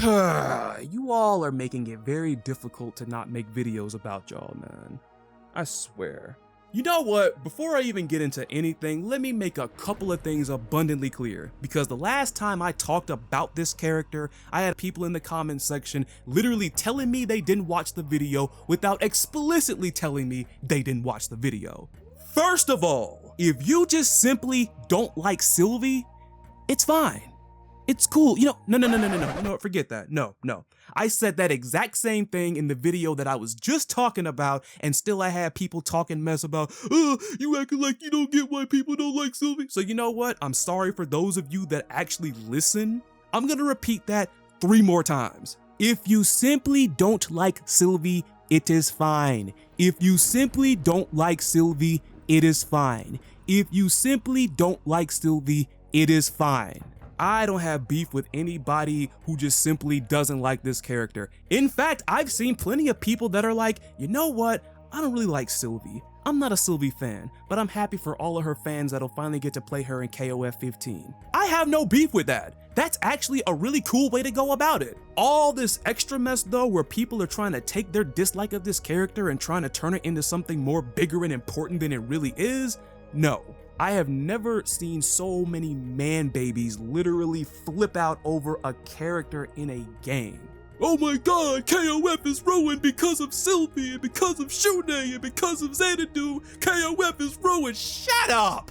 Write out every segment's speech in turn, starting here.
You all are making it very difficult to not make videos about y'all, man. I swear. You know what? Before I even get into anything, let me make a couple of things abundantly clear. Because the last time I talked about this character, I had people in the comment section literally telling me they didn't watch the video without explicitly telling me they didn't watch the video. First of all, if you just simply don't like Sylvie, it's fine. It's cool. You know, no, forget that. No. I said that exact same thing in the video that I was just talking about, and still I had people talking mess about, oh, you acting like you don't get why people don't like Sylvie. So you know what? I'm sorry for those of you that actually listen. I'm gonna repeat that 3 more times. If you simply don't like Sylvie, it is fine. If you simply don't like Sylvie, it is fine. If you simply don't like Sylvie, it is fine. I don't have beef with anybody who just simply doesn't like this character. In fact, I've seen plenty of people that are like, you know what? I don't really like Sylvie. I'm not a Sylvie fan, but I'm happy for all of her fans that'll finally get to play her in KOF 15. I have no beef with that. That's actually a really cool way to go about it. All this extra mess though, where people are trying to take their dislike of this character and trying to turn it into something more bigger and important than it really is, no. I have never seen so many man babies literally flip out over a character in a game. Oh my god, KOF is ruined because of Sylvie and because of Shune and because of Xanadu. KOF is ruined. Shut up!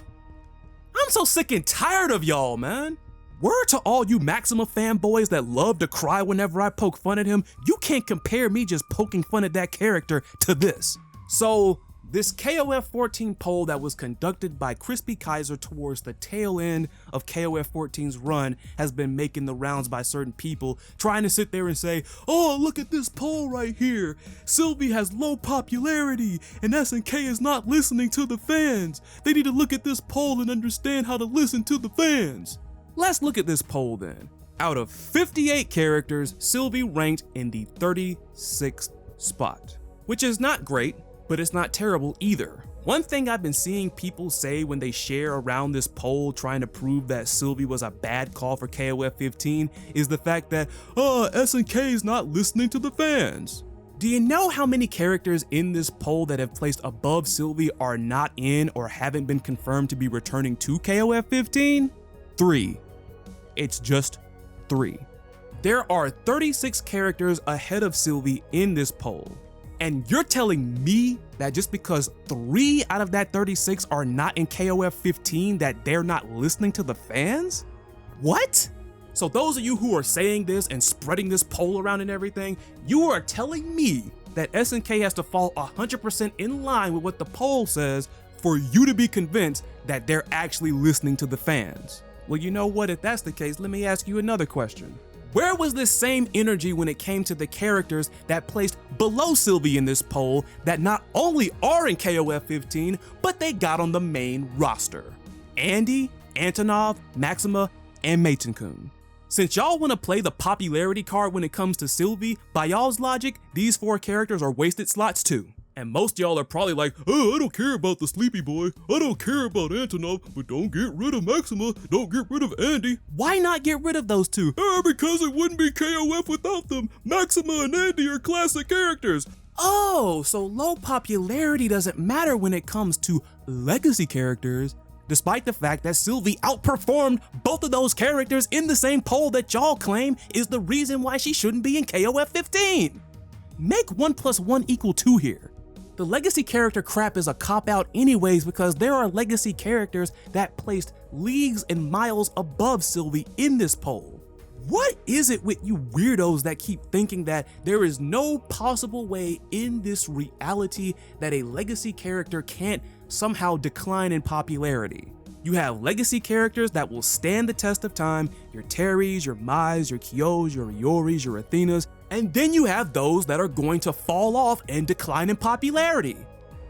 I'm so sick and tired of y'all, man. Word to all you Maxima fanboys that love to cry whenever I poke fun at him, you can't compare me just poking fun at that character to this. So, this KOF 14 poll that was conducted by Crispy Kaiser towards the tail end of KOF 14's run has been making the rounds by certain people trying to sit there and say, oh, look at this poll right here. Sylvie has low popularity and SNK is not listening to the fans. They need to look at this poll and understand how to listen to the fans. Let's look at this poll then. Out of 58 characters, Sylvie ranked in the 36th spot, which is not great, but it's not terrible either. One thing I've been seeing people say when they share around this poll trying to prove that Sylvie was a bad call for KOF 15 is the fact that, SNK is not listening to the fans. Do you know how many characters in this poll that have placed above Sylvie are not in or haven't been confirmed to be returning to KOF 15? 3. It's just 3. There are 36 characters ahead of Sylvie in this poll. And you're telling me that just because 3 out of that 36 are not in KOF 15 that they're not listening to the fans? What? So those of you who are saying this and spreading this poll around and everything, you are telling me that SNK has to fall 100% in line with what the poll says for you to be convinced that they're actually listening to the fans. Well, you know what? If that's the case, let me ask you another question. Where was this same energy when it came to the characters that placed below Sylvie in this poll that not only are in KOF 15, but they got on the main roster? Andy, Antonov, Maxima, and Meitenkun. Since y'all want to play the popularity card when it comes to Sylvie, by y'all's logic, these 4 characters are wasted slots too. And most y'all are probably like, oh, I don't care about the sleepy boy, I don't care about Antonov, but don't get rid of Maxima, don't get rid of Andy. Why not get rid of those 2? Because it wouldn't be KOF without them. Maxima and Andy are classic characters. Oh, so low popularity doesn't matter when it comes to legacy characters, despite the fact that Sylvie outperformed both of those characters in the same poll that y'all claim is the reason why she shouldn't be in KOF 15. Make 1 + 1 = 2 here. The legacy character crap is a cop-out anyways because there are legacy characters that placed leagues and miles above Sylvie in this poll. What is it with you weirdos that keep thinking that there is no possible way in this reality that a legacy character can't somehow decline in popularity? You have legacy characters that will stand the test of time, your Terrys, your Mai's, your Kyos, your Ioris, your Athenas, and then you have those that are going to fall off and decline in popularity.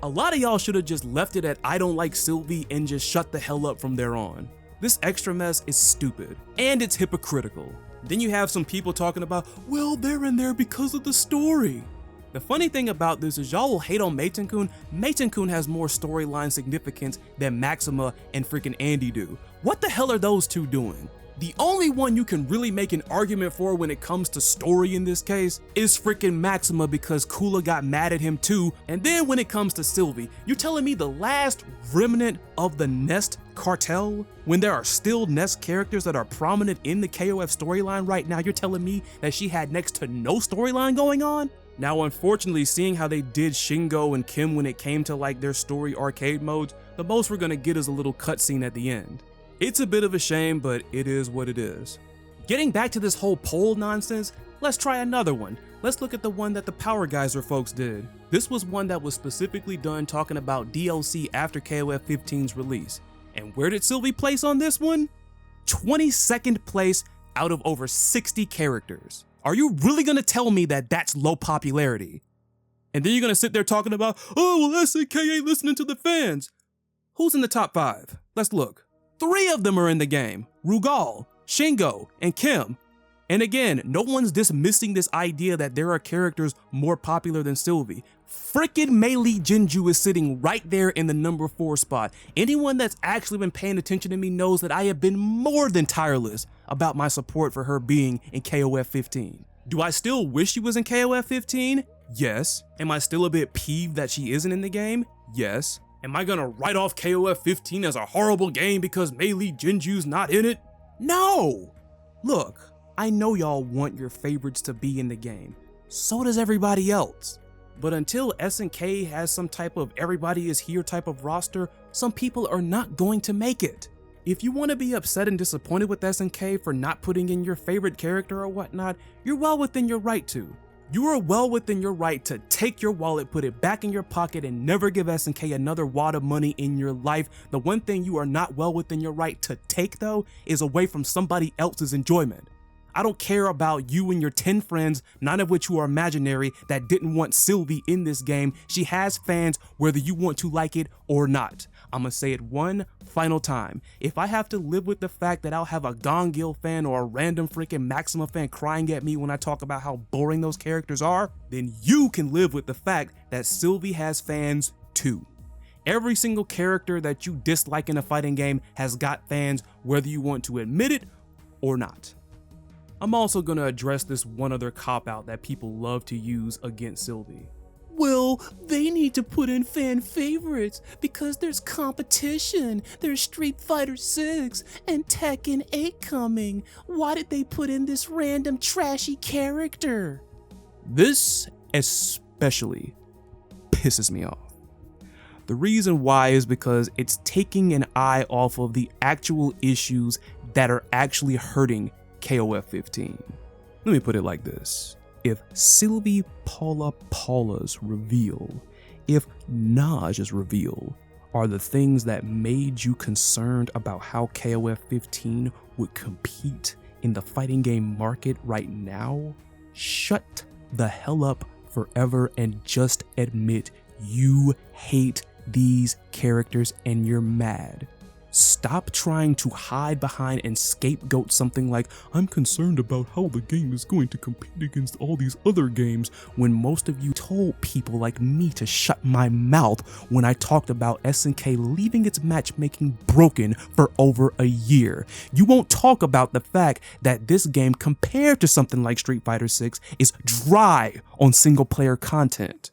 A lot of y'all should have just left it at I don't like Sylvie and just shut the hell up from there on. This extra mess is stupid, and it's hypocritical. Then you have some people talking about, well, they're in there because of the story. The funny thing about this is y'all will hate on Meitenkun. Meitenkun has more storyline significance than Maxima and freaking Andy do. What the hell are those 2 doing? The only one you can really make an argument for when it comes to story in this case is freaking Maxima, because Kula got mad at him too. And then when it comes to Sylvie, you telling me the last remnant of the Nest cartel, when there are still Nest characters that are prominent in the KOF storyline right now, you're telling me that she had next to no storyline going on? Now, unfortunately, seeing how they did Shingo and Kim when it came to like their story arcade modes, the most we're gonna get is a little cutscene at the end. It's a bit of a shame, but it is what it is. Getting back to this whole poll nonsense, let's try another one. Let's look at the one that the Power Geyser folks did. This was one that was specifically done talking about DLC after KOF 15's release. And where did Sylvie place on this one? 22nd place out of over 60 characters. Are you really gonna tell me that that's low popularity? And then you're gonna sit there talking about, oh, well, SNK ain't listening to the fans. Who's in the top 5? Let's look. 3 of them are in the game: Rugal, Shingo, and Kim. And again, no one's dismissing this idea that there are characters more popular than Sylvie. Frickin' Meili Jinju is sitting right there in the number 4 spot. Anyone that's actually been paying attention to me knows that I have been more than tireless about my support for her being in KOF 15. Do I still wish she was in KOF 15? Yes. Am I still a bit peeved that she isn't in the game? Yes. Am I gonna write off KOF 15 as a horrible game because Meili Jinju's not in it? No! Look, I know y'all want your favorites to be in the game. So does everybody else. But until SNK has some type of everybody is here type of roster, some people are not going to make it. If you want to be upset and disappointed with SNK for not putting in your favorite character or whatnot, you're well within your right to. You are well within your right to take your wallet, put it back in your pocket, and never give SNK another wad of money in your life. The one thing you are not well within your right to take, though, is away from somebody else's enjoyment. I don't care about you and your 10 friends, 9 of which who are imaginary, that didn't want Sylvie in this game. She has fans whether you want to like it or not. I'm gonna say it one final time. If I have to live with the fact that I'll have a Gongil fan or a random freaking Maxima fan crying at me when I talk about how boring those characters are, then you can live with the fact that Sylvie has fans too. Every single character that you dislike in a fighting game has got fans, whether you want to admit it or not. I'm also gonna address this one other cop-out that people love to use against Sylvie. Well, they need to put in fan favorites because there's competition. There's Street Fighter 6 and Tekken 8 coming. Why did they put in this random trashy character? This especially pisses me off. The reason why is because it's taking an eye off of the actual issues that are actually hurting KOF 15. Let me put it like this. If Sylvie Paula's reveal, if Naj's reveal are the things that made you concerned about how KOF 15 would compete in the fighting game market right now, shut the hell up forever and just admit you hate these characters and you're mad. Stop trying to hide behind and scapegoat something like, I'm concerned about how the game is going to compete against all these other games, when most of you told people like me to shut my mouth when I talked about SNK leaving its matchmaking broken for over a year. You won't talk about the fact that this game, compared to something like Street Fighter 6, is dry on single player content.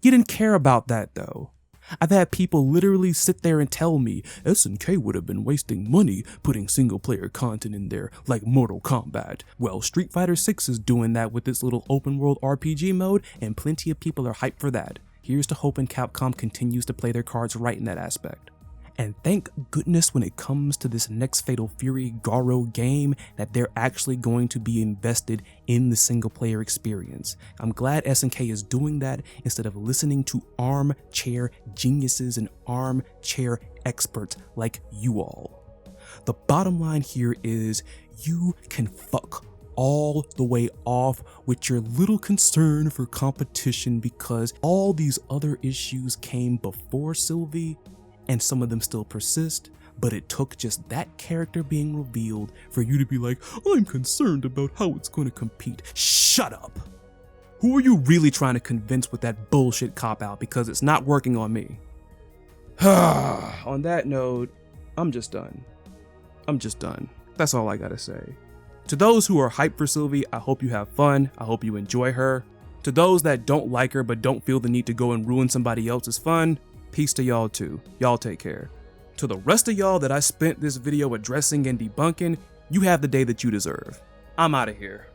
You didn't care about that though. I've had people literally sit there and tell me SNK would have been wasting money putting single player content in there like Mortal Kombat. Well, Street Fighter 6 is doing that with its little open world RPG mode, and plenty of people are hyped for that. Here's to hoping Capcom continues to play their cards right in that aspect. And thank goodness when it comes to this next Fatal Fury Garo game that they're actually going to be invested in the single player experience. I'm glad SNK is doing that instead of listening to armchair geniuses and armchair experts like you all. The bottom line here is you can fuck all the way off with your little concern for competition because all these other issues came before Sylvie, and some of them still persist, but it took just that character being revealed for you to be like, I'm concerned about how it's going to compete. Shut up! Who are you really trying to convince with that bullshit cop-out, because it's not working on me? On that note, I'm just done. That's all I gotta say. To those who are hyped for Sylvie, I hope you have fun. I hope you enjoy her. To those that don't like her but don't feel the need to go and ruin somebody else's fun, peace to y'all too. Y'all take care. To the rest of y'all that I spent this video addressing and debunking, you have the day that you deserve. I'm out of here.